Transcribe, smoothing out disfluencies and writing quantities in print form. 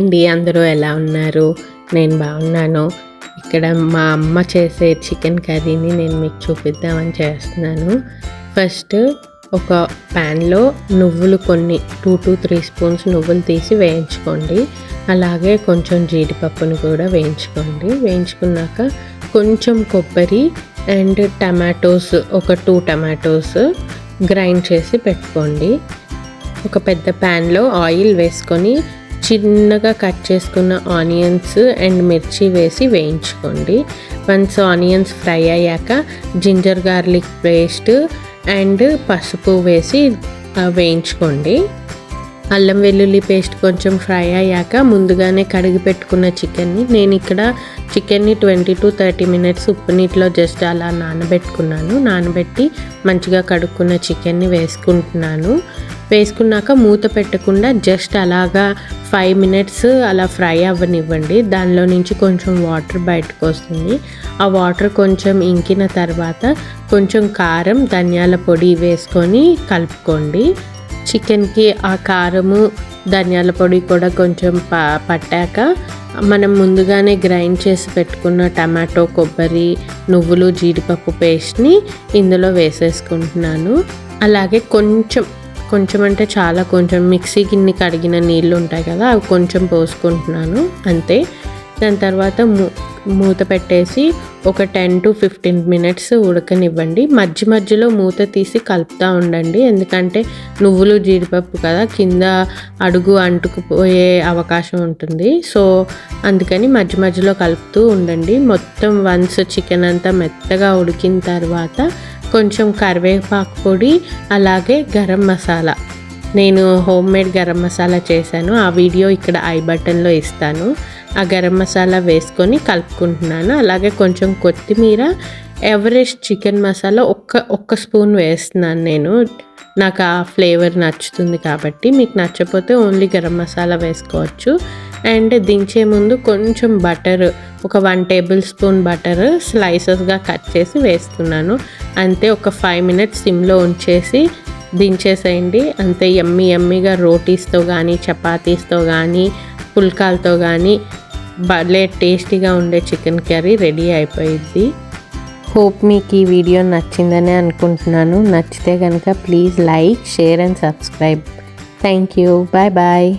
Hi అండి, అందరూ ఎలా ఉన్నారు? నేను బాగున్నాను. ఇక్కడ మా అమ్మ చేసే చికెన్ కర్రీని నేను మీకు చూపిద్దామని చేస్తున్నాను. ఫస్ట్ ఒక ప్యాన్లో నువ్వులు కొన్ని 2 to 3 స్పూన్స్ నువ్వులు తీసి వేయించుకోండి. అలాగే కొంచెం జీడిపప్పును కూడా వేయించుకోండి. వేయించుకున్నాక కొంచెం కొబ్బరి అండ్ టమాటోస్, ఒక 2 టమాటోస్ గ్రైండ్ చేసి పెట్టుకోండి. ఒక పెద్ద ప్యాన్లో ఆయిల్ వేసుకొని చిన్నగా కట్ చేసుకున్న ఆనియన్స్ అండ్ మిర్చి వేసి వేయించుకోండి. వన్స్ ఆనియన్స్ ఫ్రై అయ్యాక జింజర్ గార్లిక్ పేస్ట్ అండ్ పసుపు వేసి వేయించుకోండి. అల్లం వెల్లుల్లి పేస్ట్ కొంచెం ఫ్రై అయ్యాక ముందుగానే కడిగి పెట్టుకున్న చికెన్ని, నేను ఇక్కడ చికెన్ని 20 to 30 మినిట్స్ ఉప్పు నీటిలో జస్ట్ అలా నానబెట్టి మంచిగా కడుక్కున్న చికెన్ని వేసుకుంటున్నాను. వేసుకున్నాక మూత పెట్టకుండా జస్ట్ అలాగా 5 మినిట్స్ అలా ఫ్రై అవ్వనివ్వండి. దానిలో నుంచి కొంచెం వాటర్ బయటకు వస్తుంది. ఆ వాటర్ కొంచెం ఇంకిన తర్వాత కొంచెం కారం, ధనియాల పొడి వేసుకొని కలుపుకోండి. చికెన్కి ఆ కారము, ధనియాల పొడి కూడా కొంచెం పట్టాక మనం ముందుగానే గ్రైండ్ చేసి పెట్టుకున్న టమాటో, కొబ్బరి, నువ్వులు, జీడిపప్పు పేస్ట్ని ఇందులో వేసేసుకుంటున్నాను. అలాగే కొంచెం అంటే చాలా కొంచెం మిక్సీ గిన్నె కడిగిన నీళ్ళు ఉంటాయి కదా, అవి కొంచెం పోసుకుంటున్నాను అంతే. దాని తర్వాత మూత పెట్టేసి ఒక 10 to 15 మినిట్స్ ఉడకనివ్వండి. మధ్యలో మూత తీసి కలుపుతూ ఉండండి, ఎందుకంటే నువ్వులు, జీడిపప్పు కదా, కింద అడుగు అంటుకుపోయే అవకాశం ఉంటుంది. సో అందుకని మధ్యలో కలుపుతూ ఉండండి. మొత్తం వన్స్ చికెన్ అంతా మెత్తగా ఉడికిన తర్వాత కొంచెం కరివేపాకు పొడి, అలాగే గరం మసాలా, నేను హోమ్ మేడ్ గరం మసాలా చేశాను, ఆ వీడియో ఇక్కడ ఐ బటన్లో ఇస్తాను. ఆ గరం మసాలా వేసుకొని కలుపుకుంటున్నాను. అలాగే కొంచెం కొత్తిమీర, ఎవరెస్ట్ చికెన్ మసాలా ఒక్క స్పూన్ వేస్తున్నాను నేను, నాకు ఆ ఫ్లేవర్ నచ్చుతుంది కాబట్టి. మీకు నచ్చకపోతే ఓన్లీ గరం మసాలా వేసుకోవచ్చు. అండ్ దించే ముందు కొంచెం బటర్, ఒక 1 టేబుల్ స్పూన్ బటర్ స్లైసెస్గా కట్ చేసి వేస్తున్నాను. అంతే, ఒక 5 మినిట్స్ సిమ్లో ఉంచేసి దించేసేయండి. అంతే, యమ్మీగా రోటీస్తో కానీ, చపాతీస్తో కానీ, పుల్కాలతో కానీ భలే టేస్టీగా ఉండే చికెన్ కర్రీ రెడీ అయిపోయింది. హోప్ మీకు ఈ వీడియో నచ్చిందని అనుకుంటున్నాను. నచ్చితే కనుక please like, share and subscribe. Thank you. Bye.